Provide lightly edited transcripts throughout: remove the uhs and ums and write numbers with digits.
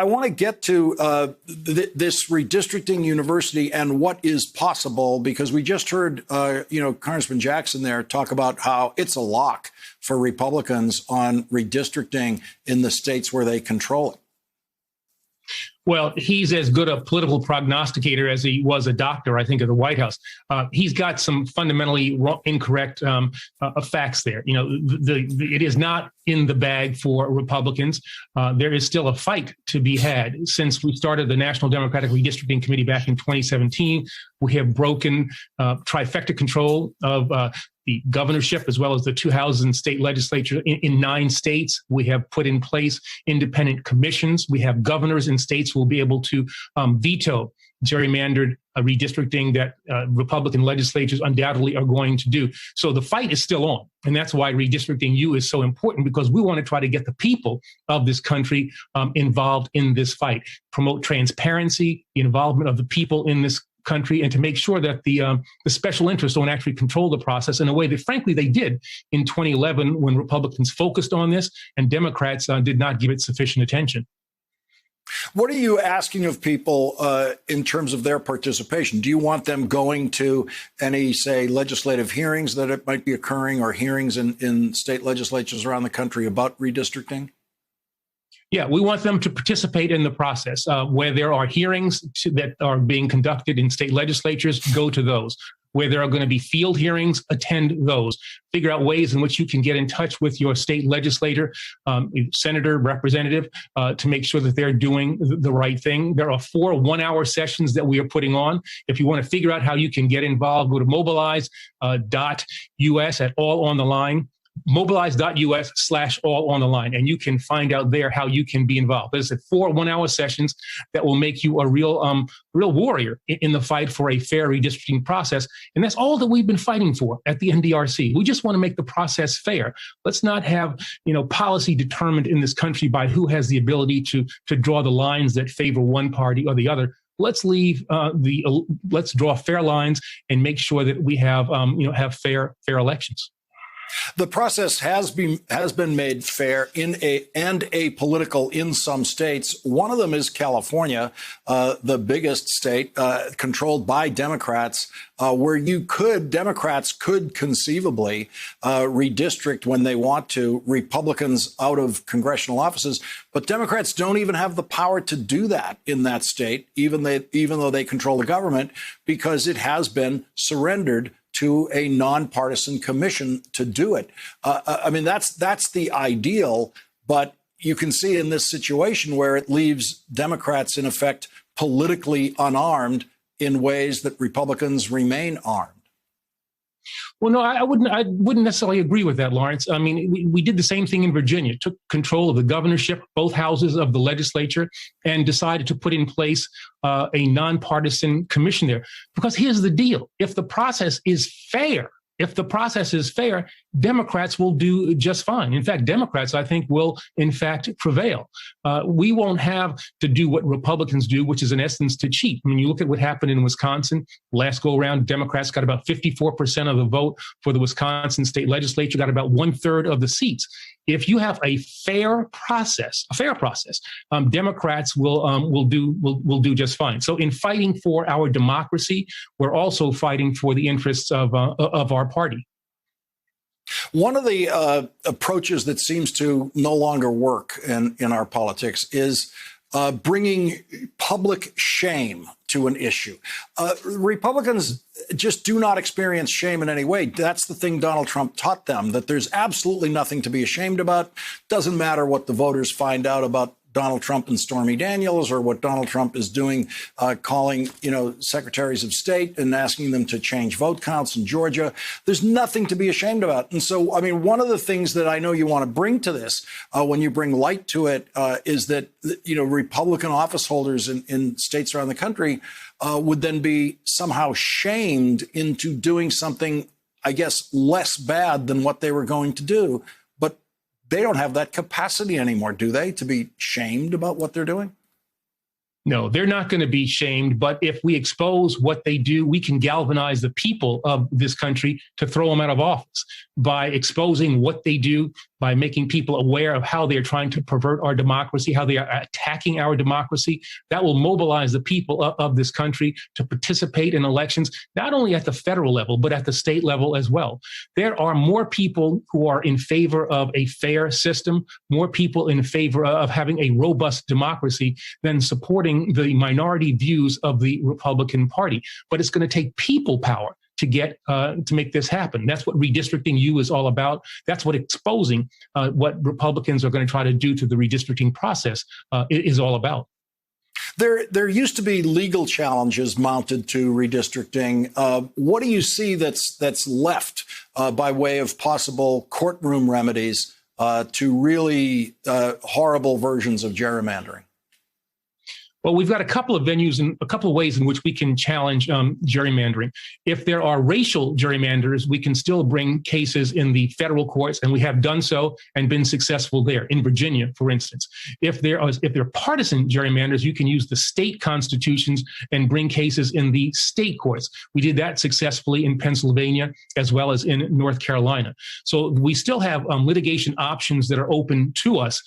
I want to get to this redistricting university and what is possible, because we just heard, Congressman Jackson there talk about how it's a lock for Republicans on redistricting in the states where they control it. Well, he's as good a political prognosticator as he was a doctor, I think, at the White House. He's got some fundamentally incorrect facts there. It is not in the bag for Republicans. There is still a fight to be had. Since we started the National Democratic Redistricting Committee back in 2017, we have broken trifecta control of the governorship as well as the two houses and state legislature in 9 states. We have put in place independent commissions. We have governors in states who will be able to veto gerrymandered redistricting that Republican legislatures undoubtedly are going to do. So the fight is still on. And that's why Redistricting U is so important, because we want to try to get the people of this country involved in this fight, promote transparency, the involvement of the people in this country, and to make sure that the special interests don't actually control the process in a way that, frankly, they did in 2011 when Republicans focused on this and Democrats did not give it sufficient attention. What are you asking of people in terms of their participation? Do you want them going to any, say, legislative hearings that it might be occurring, or hearings in state legislatures around the country about redistricting? Yeah, we want them to participate in the process. Where there are hearings that are being conducted in state legislatures, go to those. Where there are going to be field hearings, attend those. Figure out ways in which you can get in touch with your state legislator, senator, representative, to make sure that they're doing the right thing. There are 4 one-hour sessions that we are putting on. If you want to figure out how you can get involved, go to mobilize.us at All on the Line. Mobilize.us/all on the line, and you can find out there how you can be involved. There's 4 one-hour sessions that will make you a real warrior in the fight for a fair redistricting process, and that's all that we've been fighting for at the NDRC. We just want to make the process fair. Let's not have policy determined in this country by who has the ability to draw the lines that favor one party or the other. Let's let's draw fair lines and make sure that we have fair elections. The process has been made fair and apolitical in some states. One of them is California, the biggest state, controlled by Democrats, where Democrats could conceivably redistrict when they want to Republicans out of congressional offices. But Democrats don't even have the power to do that in that state, even though they control the government, because it has been surrendered to a nonpartisan commission to do it. That's the ideal, but you can see in this situation where it leaves Democrats, in effect, politically unarmed in ways that Republicans remain armed. Well, no, I wouldn't necessarily agree with that, Lawrence. I mean, we did the same thing in Virginia, took control of the governorship, both houses of the legislature, and decided to put in place a nonpartisan commission there. Because here's the deal. If the process is fair, Democrats will do just fine. In fact, Democrats, I think, will, in fact, prevail. We won't have to do what Republicans do, which is, in essence, to cheat. I mean, you look at what happened in Wisconsin. Last go around, Democrats got about 54% of the vote for the Wisconsin state legislature, got about 1/3 of the seats. If you have a fair process, Democrats will do just fine. So in fighting for our democracy, we're also fighting for the interests of our party. One of the approaches that seems to no longer work in our politics is bringing public shame to an issue. Republicans just do not experience shame in any way. That's the thing Donald Trump taught them, that there's absolutely nothing to be ashamed about. Doesn't matter what the voters find out about Donald Trump and Stormy Daniels, or what Donald Trump is doing, calling, secretaries of state and asking them to change vote counts in Georgia. There's nothing to be ashamed about. And so, I mean, one of the things that I know you want to bring to this, when you bring light to it, is that, Republican office holders in states around the country would then be somehow shamed into doing something, I guess, less bad than what they were going to do. They don't have that capacity anymore, do they, to be shamed about what they're doing? No, they're not going to be shamed. But if we expose what they do, we can galvanize the people of this country to throw them out of office by exposing what they do, by making people aware of how they're trying to pervert our democracy, how they are attacking our democracy. That will mobilize the people of this country to participate in elections, not only at the federal level, but at the state level as well. There are more people who are in favor of a fair system, more people in favor of having a robust democracy than supporting the minority views of the Republican Party. But it's going to take people power to get to make this happen. That's what Redistricting U is all about. That's what exposing what Republicans are going to try to do to the redistricting process is all about. There used to be legal challenges mounted to redistricting. What do you see that's left by way of possible courtroom remedies to really horrible versions of gerrymandering? Well, we've got a couple of venues and a couple of ways in which we can challenge gerrymandering. If there are racial gerrymanders, we can still bring cases in the federal courts, and we have done so and been successful there. In Virginia, for instance, if there are partisan gerrymanders, you can use the state constitutions and bring cases in the state courts. We did that successfully in Pennsylvania as well as in North Carolina. So we still have litigation options that are open to us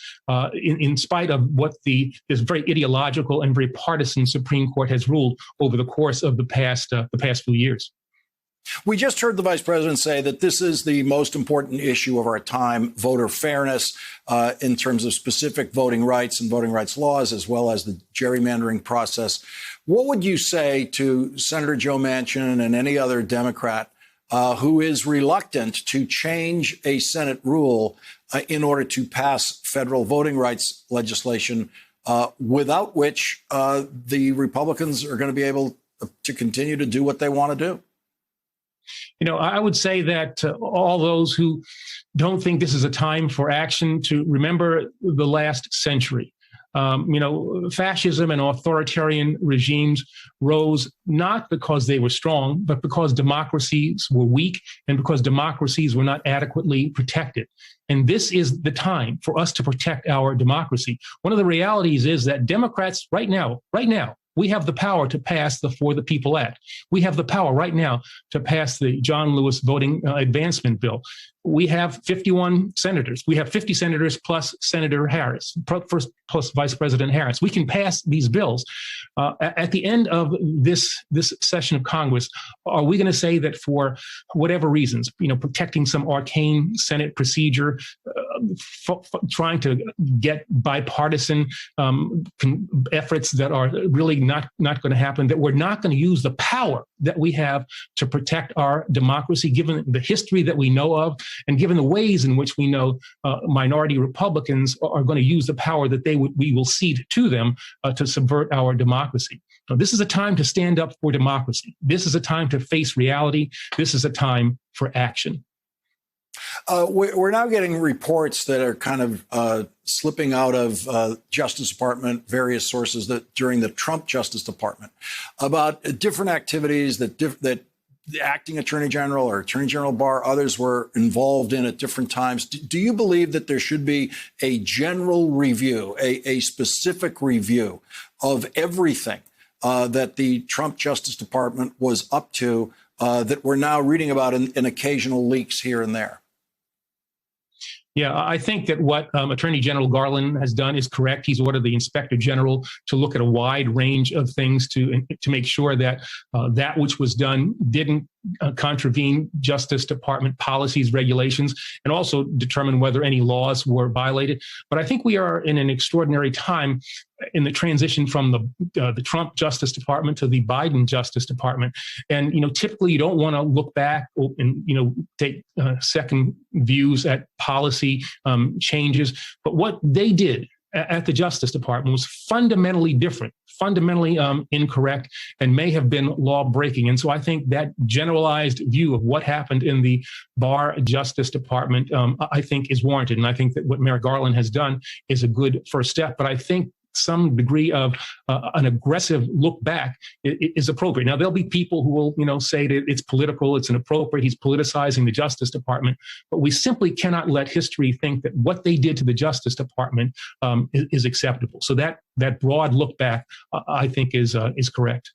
in spite of what this very ideological and very partisan Supreme Court has ruled over the course of the past few years. We just heard the vice president say that this is the most important issue of our time, voter fairness in terms of specific voting rights and voting rights laws, as well as the gerrymandering process. What would you say to Senator Joe Manchin and any other Democrat who is reluctant to change a Senate rule in order to pass federal voting rights legislation, without which the Republicans are going to be able to continue to do what they want to do? You know, I would say that all those who don't think this is a time for action to remember the last century. Fascism and authoritarian regimes rose not because they were strong, but because democracies were weak and because democracies were not adequately protected. And this is the time for us to protect our democracy. One of the realities is that Democrats right now, we have the power to pass the For the People Act. We have the power right now to pass the John Lewis Voting Advancement Bill. We have 51 senators. We have 50 senators plus Senator Harris, plus Vice President Harris. We can pass these bills. At the end of this session of Congress, are we going to say that for whatever reasons, protecting some arcane Senate procedure, trying to get bipartisan efforts that are really not going to happen, that we're not going to use the power that we have to protect our democracy, given the history that we know of, and given the ways in which we know minority Republicans are going to use the power that we will cede to them to subvert our democracy. Now, this is a time to stand up for democracy. This is a time to face reality. This is a time for action. We're now getting reports that are kind of slipping out of Justice Department, various sources that during the Trump Justice Department, about different activities that the acting Attorney General or Attorney General Barr, others were involved in at different times. Do you believe that there should be a general review, a specific review of everything that the Trump Justice Department was up to that we're now reading about in occasional leaks here and there? Yeah, I think that what Attorney General Garland has done is correct. He's ordered the Inspector General to look at a wide range of things to make sure that that which was done didn't contravene Justice Department policies, regulations, and also determine whether any laws were violated. But I think we are in an extraordinary time in the transition from the Trump Justice Department to the Biden Justice Department. And, typically you don't want to look back and, take second views at policy changes. But what they did at the Justice Department was fundamentally different, fundamentally incorrect, and may have been law breaking. And so I think that generalized view of what happened in the Barr Justice Department, I think is warranted. And I think that what Merrick Garland has done is a good first step. But I think some degree of an aggressive look back is appropriate. Now, there'll be people who will, say that it's political, it's inappropriate, he's politicizing the Justice Department, but we simply cannot let history think that what they did to the Justice Department is acceptable. So that broad look back, I think, is correct.